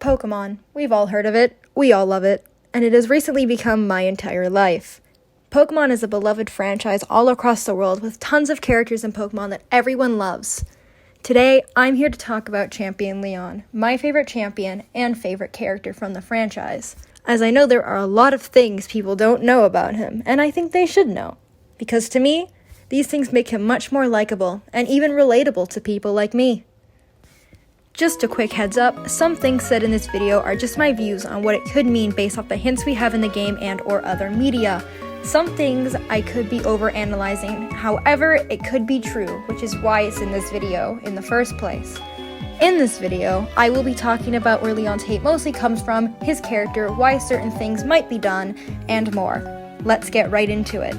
Pokémon. We've all heard of it, we all love it, and it has recently become my entire life. Pokémon is a beloved franchise all across the world with tons of characters in Pokémon that everyone loves. Today, I'm here to talk about Champion Leon, my favorite champion and favorite character from the franchise, as I know there are a lot of things people don't know about him, and I think they should know. Because to me, these things make him much more likable and even relatable to people like me. Just a quick heads up, some things said in this video are just my views on what it could mean based off the hints we have in the game and or other media. Some things I could be overanalyzing, however, it could be true, which is why it's in this video in the first place. In this video, I will be talking about where Leon's hate mostly comes from, his character, why certain things might be done, and more. Let's get right into it.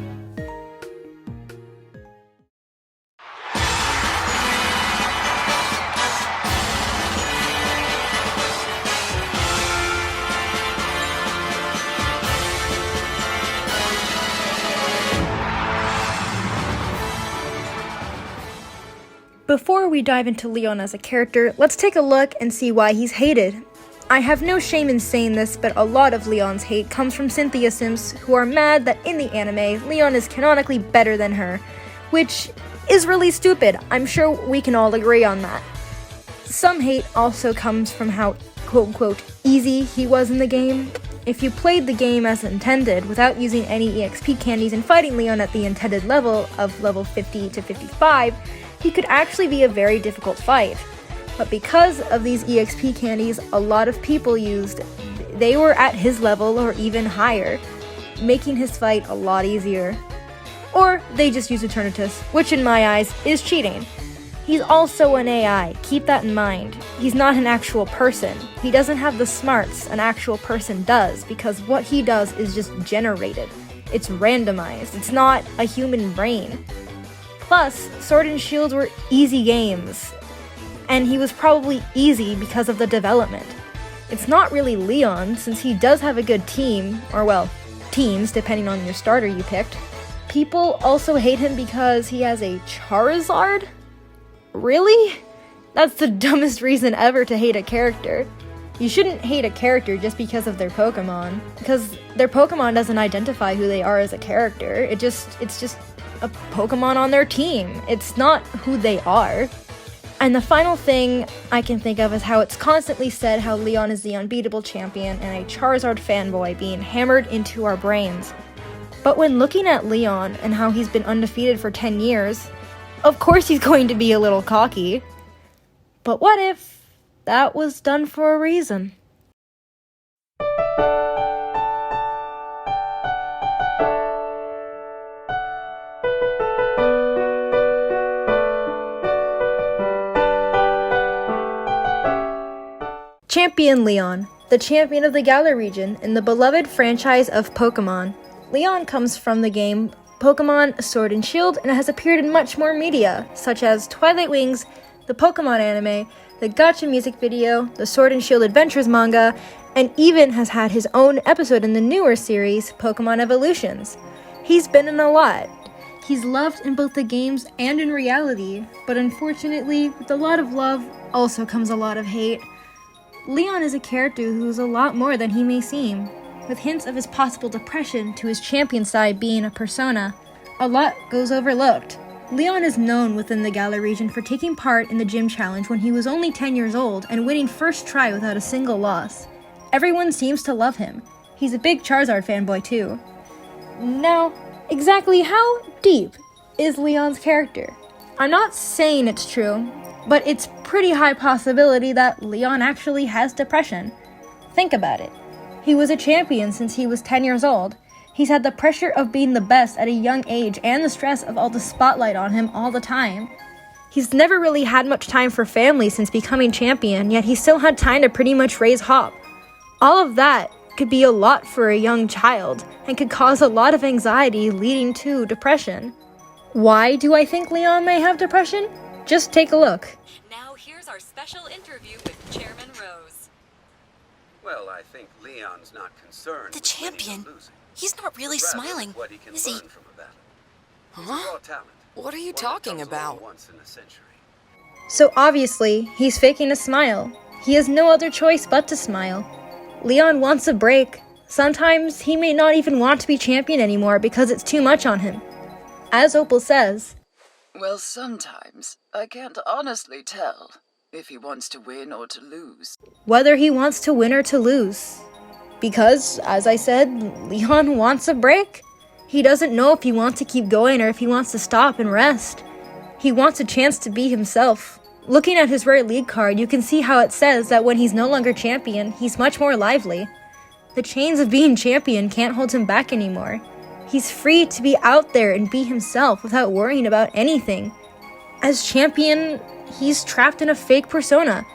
Before we dive into Leon as a character, let's take a look and see why he's hated. I have no shame in saying this, but a lot of Leon's hate comes from Cynthia Sims, who are mad that in the anime, Leon is canonically better than her, which is really stupid. I'm sure we can all agree on that. Some hate also comes from how quote-unquote easy he was in the game. If you played the game as intended, without using any EXP candies and fighting Leon at the intended level of level 50 to 55, he could actually be a very difficult fight. But because of these EXP candies a lot of people used, they were at his level or even higher, making his fight a lot easier. Or they just use Eternatus, which in my eyes is cheating. He's also an AI, keep that in mind. He's not an actual person. He doesn't have the smarts an actual person does, because what he does is just generated. It's randomized, it's not a human brain. Plus, Sword and Shield were easy games, and he was probably easy because of the development. It's not really Leon, since he does have a good team, or well, teams, depending on your starter you picked. People also hate him because he has a Charizard? Really? That's the dumbest reason ever to hate a character. You shouldn't hate a character just because of their Pokemon, because their Pokemon doesn't identify who they are as a character. It's just a Pokemon on their team. It's not who they are. And the final thing I can think of is how it's constantly said how Leon is the unbeatable champion and a Charizard fanboy being hammered into our brains. But when looking at Leon and how he's been undefeated for 10 years, of course he's going to be a little cocky. But what if that was done for a reason? Champion Leon, the champion of the Galar region in the beloved franchise of Pokémon. Leon comes from the game Pokémon Sword and Shield and has appeared in much more media, such as Twilight Wings, the Pokémon anime, the Gacha music video, the Sword and Shield Adventures manga, and even has had his own episode in the newer series, Pokémon Evolutions. He's been in a lot. He's loved in both the games and in reality, but unfortunately, with a lot of love also comes a lot of hate. Leon is a character who's a lot more than he may seem, with hints of his possible depression to his champion side being a persona. A lot goes overlooked. Leon is known within the Galar region for taking part in the gym challenge when he was only 10 years old and winning first try without a single loss. Everyone seems to love him. He's a big Charizard fanboy too. Now, exactly how deep is Leon's character? I'm not saying it's true, but it's pretty high possibility that Leon actually has depression. Think about it. He was a champion since he was 10 years old. He's had the pressure of being the best at a young age and the stress of all the spotlight on him all the time. He's never really had much time for family since becoming champion, yet he still had time to pretty much raise Hop. All of that could be a lot for a young child and could cause a lot of anxiety leading to depression. Why do I think Leon may have depression? Just take a look. Now here's our special interview with Chairman Rose. Well, I think Leon's not concerned. The with champion? winning or losing. He's not really smiling, What he can is he? learn from a battle. He's a raw talent. What are you One that talking comes along about? once in a century. So obviously, he's faking a smile. He has no other choice but to smile. Leon wants a break. Sometimes he may not even want to be champion anymore because it's too much on him. As Opal says, "Well, sometimes I can't honestly tell if he wants to win or to lose." whether he wants to win or to lose. Because, as I said, Leon wants a break. He doesn't know if he wants to keep going or if he wants to stop and rest. He wants a chance to be himself. Looking at his rare league card, you can see how it says that when he's no longer champion, he's much more lively. The chains of being champion can't hold him back anymore. He's free to be out there and be himself without worrying about anything. As champion, he's trapped in a fake persona,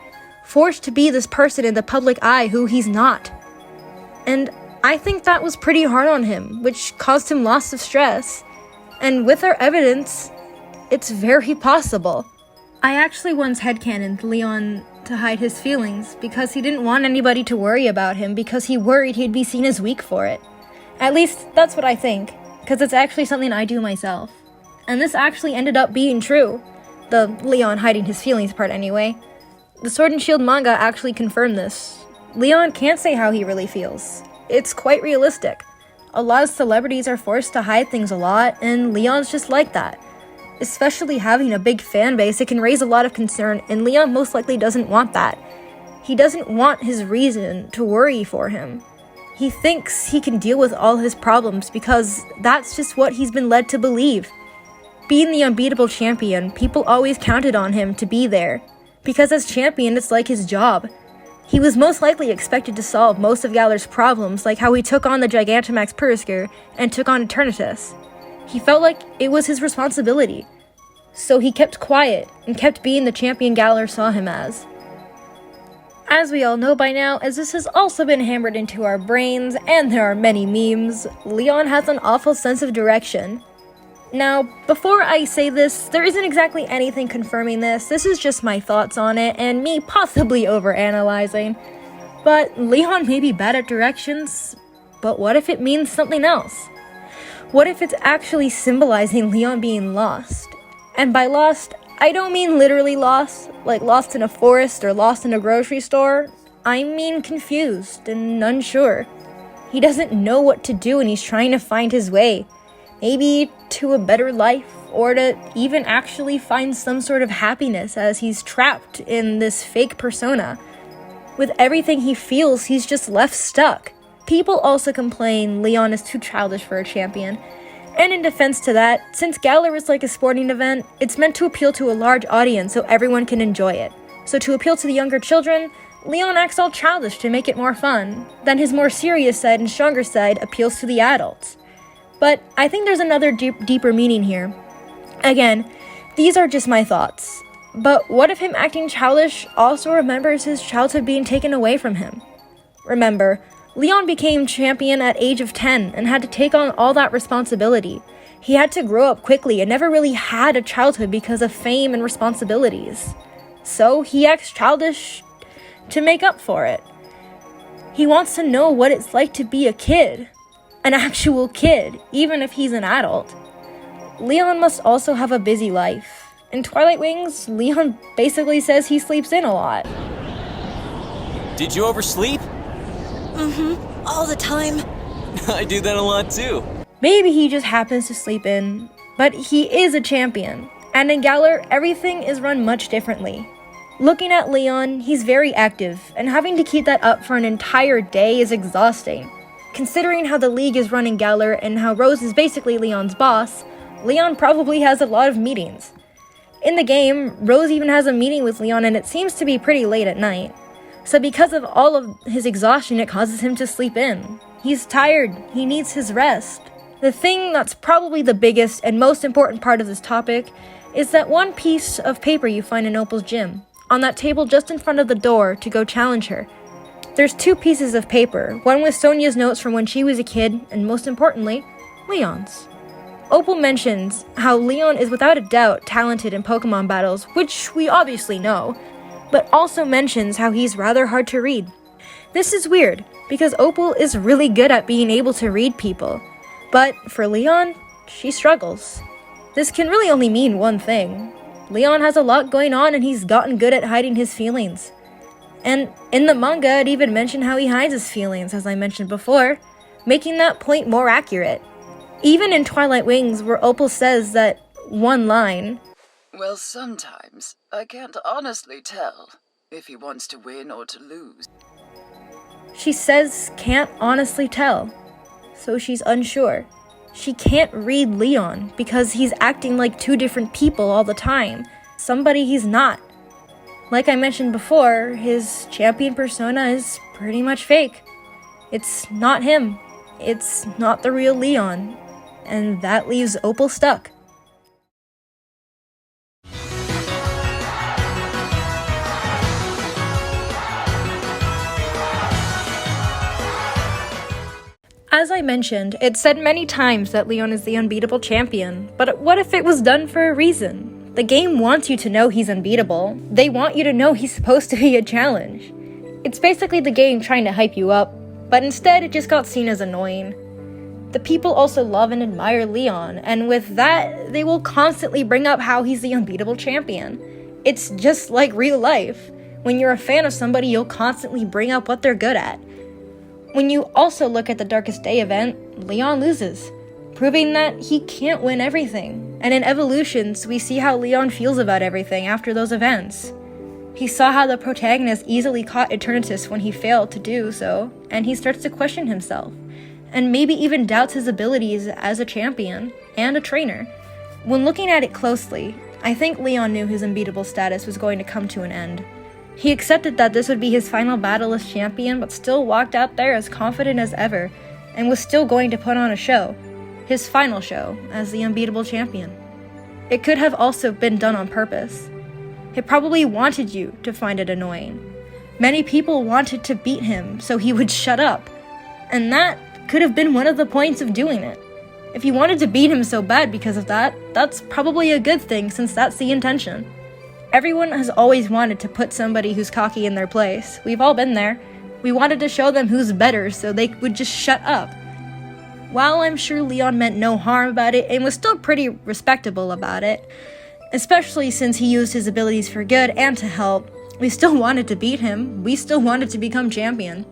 forced to be this person in the public eye who he's not. And I think that was pretty hard on him, which caused him lots of stress. And with our evidence, it's very possible. I actually once headcanoned Leon to hide his feelings because he didn't want anybody to worry about him because he worried he'd be seen as weak for it. At least, that's what I think, because it's actually something I do myself. And this actually ended up being true. The Leon hiding his feelings part anyway. The Sword and Shield manga actually confirmed this. Leon can't say how he really feels. It's quite realistic. A lot of celebrities are forced to hide things a lot, and Leon's just like that. Especially having a big fan base, it can raise a lot of concern, and Leon most likely doesn't want that. He doesn't want his reason to worry for him. He thinks he can deal with all his problems because that's just what he's been led to believe. Being the unbeatable champion, people always counted on him to be there, because as champion, it's like his job. He was most likely expected to solve most of Galar's problems, like how he took on the Gigantamax Perisker and took on Eternatus. He felt like it was his responsibility. So he kept quiet and kept being the champion Galar saw him as. As we all know by now, as this has also been hammered into our brains, and there are many memes, Leon has an awful sense of direction. Now, before I say this, there isn't exactly anything confirming this. This is just my thoughts on it, and me possibly overanalyzing. But Leon may be bad at directions, but what if it means something else? What if it's actually symbolizing Leon being lost? And by lost, I don't mean literally lost, like lost in a forest or lost in a grocery store. I mean confused and unsure. He doesn't know what to do and he's trying to find his way. Maybe to a better life, or to even actually find some sort of happiness as he's trapped in this fake persona. With everything he feels, he's just left stuck. People also complain Leon is too childish for a champion. And in defense to that, since Galar is like a sporting event, it's meant to appeal to a large audience so everyone can enjoy it. So to appeal to the younger children, Leon acts all childish to make it more fun. Then his more serious side and stronger side appeals to the adults. But I think there's another deeper meaning here. Again, these are just my thoughts. But what if him acting childish also remembers his childhood being taken away from him? Remember, Leon became champion at age of 10 and had to take on all that responsibility. He had to grow up quickly and never really had a childhood because of fame and responsibilities. So he acts childish to make up for it. He wants to know what it's like to be a kid. An actual kid, even if he's an adult. Leon must also have a busy life. In Twilight Wings, Leon basically says he sleeps in a lot. Did you oversleep? All the time. I do that a lot too. Maybe he just happens to sleep in, but he is a champion. And in Galar, everything is run much differently. Looking at Leon, he's very active, and having to keep that up for an entire day is exhausting. Considering how the league is run in Galar and how Rose is basically Leon's boss, Leon probably has a lot of meetings. In the game, Rose even has a meeting with Leon and it seems to be pretty late at night. So because of all of his exhaustion, it causes him to sleep in. He's tired, he needs his rest. The thing that's probably the biggest and most important part of this topic is that one piece of paper you find in Opal's gym, on that table just in front of the door to go challenge her. There's two pieces of paper, one with Sonia's notes from when she was a kid, and most importantly, Leon's. Opal mentions how Leon is without a doubt talented in Pokemon battles, which we obviously know, but also mentions how he's rather hard to read. This is weird, because Opal is really good at being able to read people, but for Leon, she struggles. This can really only mean one thing. Leon has a lot going on and he's gotten good at hiding his feelings. And in the manga, it even mentioned how he hides his feelings, as I mentioned before, making that point more accurate. Even in Twilight Wings, where Opal says that one line, Well, sometimes I can't honestly tell if he wants to win or to lose. she says can't honestly tell, so she's unsure. She can't read Leon because he's acting like two different people all the time, somebody he's not. Like I mentioned before, his champion persona is pretty much fake. It's not him. It's not the real Leon. And that leaves Opal stuck. As I mentioned, it's said many times that Leon is the unbeatable champion, but what if it was done for a reason? The game wants you to know he's unbeatable. They want you to know he's supposed to be a challenge. It's basically the game trying to hype you up, but instead it just got seen as annoying. The people also love and admire Leon, and with that, they will constantly bring up how he's the unbeatable champion. It's just like real life. When you're a fan of somebody, you'll constantly bring up what they're good at. When you also look at the Darkest Day event, Leon loses, proving that he can't win everything. And in Evolutions, we see how Leon feels about everything after those events. He saw how the protagonist easily caught Eternatus when he failed to do so, and he starts to question himself, and maybe even doubts his abilities as a champion and a trainer. When looking at it closely, I think Leon knew his unbeatable status was going to come to an end. He accepted that this would be his final battle as champion, but still walked out there as confident as ever, and was still going to put on a show. His final show as the unbeatable champion. It could have also been done on purpose. It probably wanted you to find it annoying. Many people wanted to beat him so he would shut up, and that could have been one of the points of doing it. If you wanted to beat him so bad because of that, that's probably a good thing since that's the intention. Everyone has always wanted to put somebody who's cocky in their place. We've all been there. We wanted to show them who's better so they would just shut up. While I'm sure Leon meant no harm about it and was still pretty respectable about it, especially since he used his abilities for good and to help, we still wanted to beat him. We still wanted to become champion.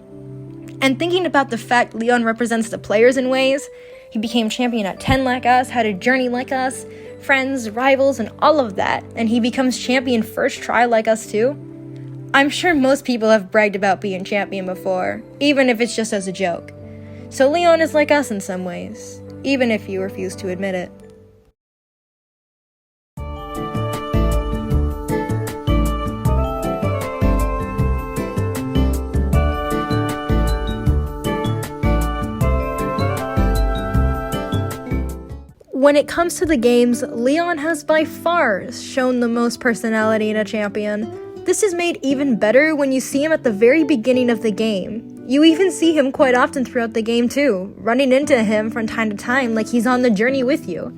And thinking about the fact Leon represents the players in ways, he became champion at 10 like us, had a journey like us, friends, rivals, and all of that, and he becomes champion first try like us too. I'm sure most people have bragged about being champion before, even if it's just as a joke. So Leon is like us in some ways, even if you refuse to admit it. When it comes to the games, Leon has by far shown the most personality in a champion. This is made even better when you see him at the very beginning of the game. You even see him quite often throughout the game too, running into him from time to time like he's on the journey with you.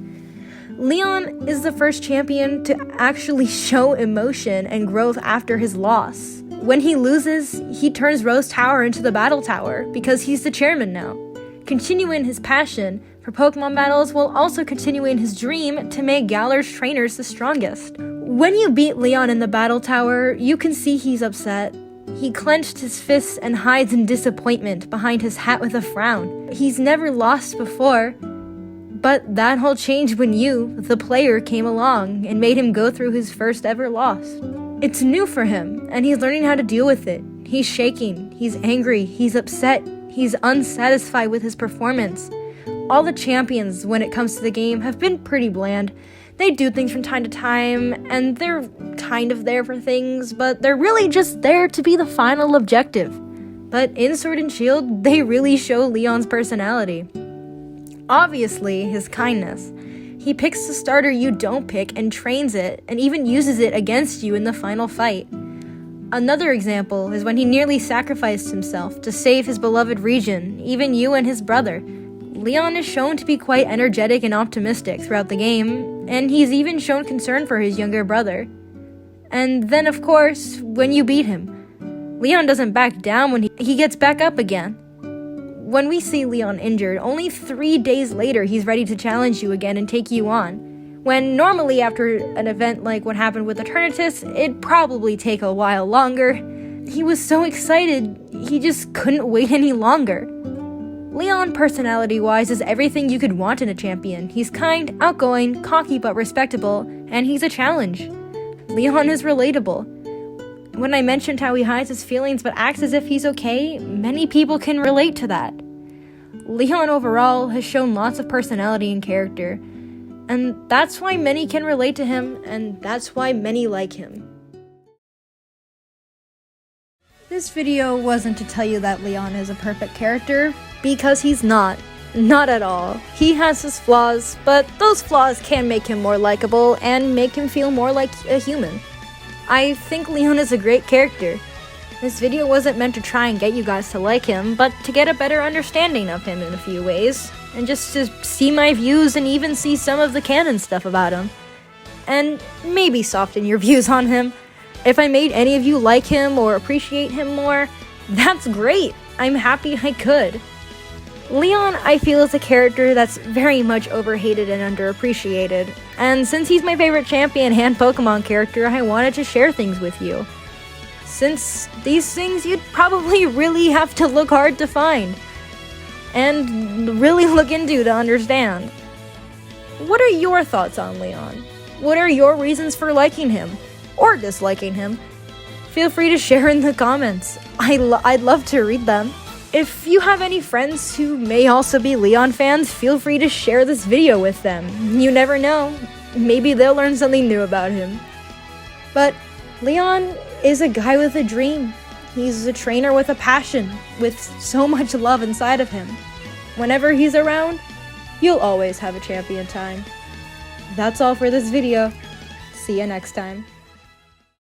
Leon is the first champion to actually show emotion and growth after his loss. When he loses, he turns Rose Tower into the Battle Tower because he's the chairman now, continuing his passion for Pokemon battles while also continuing his dream to make Galar's trainers the strongest. When you beat Leon in the Battle Tower, you can see he's upset. He clenched his fists and hides in disappointment behind his hat with a frown. He's never lost before, but that all changed when you, the player, came along and made him go through his first ever loss. It's new for him, and he's learning how to deal with it. He's shaking, he's angry, he's upset, he's unsatisfied with his performance. All the champions, when it comes to the game, have been pretty bland. They do things from time to time, and they're kind of there for things, but they're really just there to be the final objective. But in Sword and Shield, they really show Leon's personality. Obviously, his kindness. He picks the starter you don't pick and trains it, and even uses it against you in the final fight. Another example is when he nearly sacrificed himself to save his beloved region, even you and his brother. Leon is shown to be quite energetic and optimistic throughout the game, and he's even shown concern for his younger brother. And then, of course, when you beat him, Leon doesn't back down when he gets back up again. When we see Leon injured, only 3 days later he's ready to challenge you again and take you on. When normally after an event like what happened with Eternatus, it'd probably take a while longer. He was so excited, he just couldn't wait any longer. Leon, personality-wise, is everything you could want in a champion. He's kind, outgoing, cocky but respectable, and he's a challenge. Leon is relatable. When I mentioned how he hides his feelings but acts as if he's okay, many people can relate to that. Leon overall has shown lots of personality and character, and that's why many can relate to him, and that's why many like him. This video wasn't to tell you that Leon is a perfect character, because he's not. Not at all. He has his flaws, but those flaws can make him more likable and make him feel more like a human. I think Leon is a great character. This video wasn't meant to try and get you guys to like him, but to get a better understanding of him in a few ways, and just to see my views and even see some of the canon stuff about him. And maybe soften your views on him. If I made any of you like him or appreciate him more, that's great. I'm happy I could. Leon, I feel, is a character that's very much overhated and underappreciated, and since he's my favorite champion and Pokemon character, I wanted to share things with you. Since these things you'd probably really have to look hard to find, and really look into to understand. What are your thoughts on Leon? What are your reasons for liking him, or disliking him? Feel free to share in the comments. I'd love to read them. If you have any friends who may also be Leon fans, feel free to share this video with them. You never know, maybe they'll learn something new about him. But Leon is a guy with a dream. He's a trainer with a passion, with so much love inside of him. Whenever he's around, you'll always have a champion time. That's all for this video. See you next time.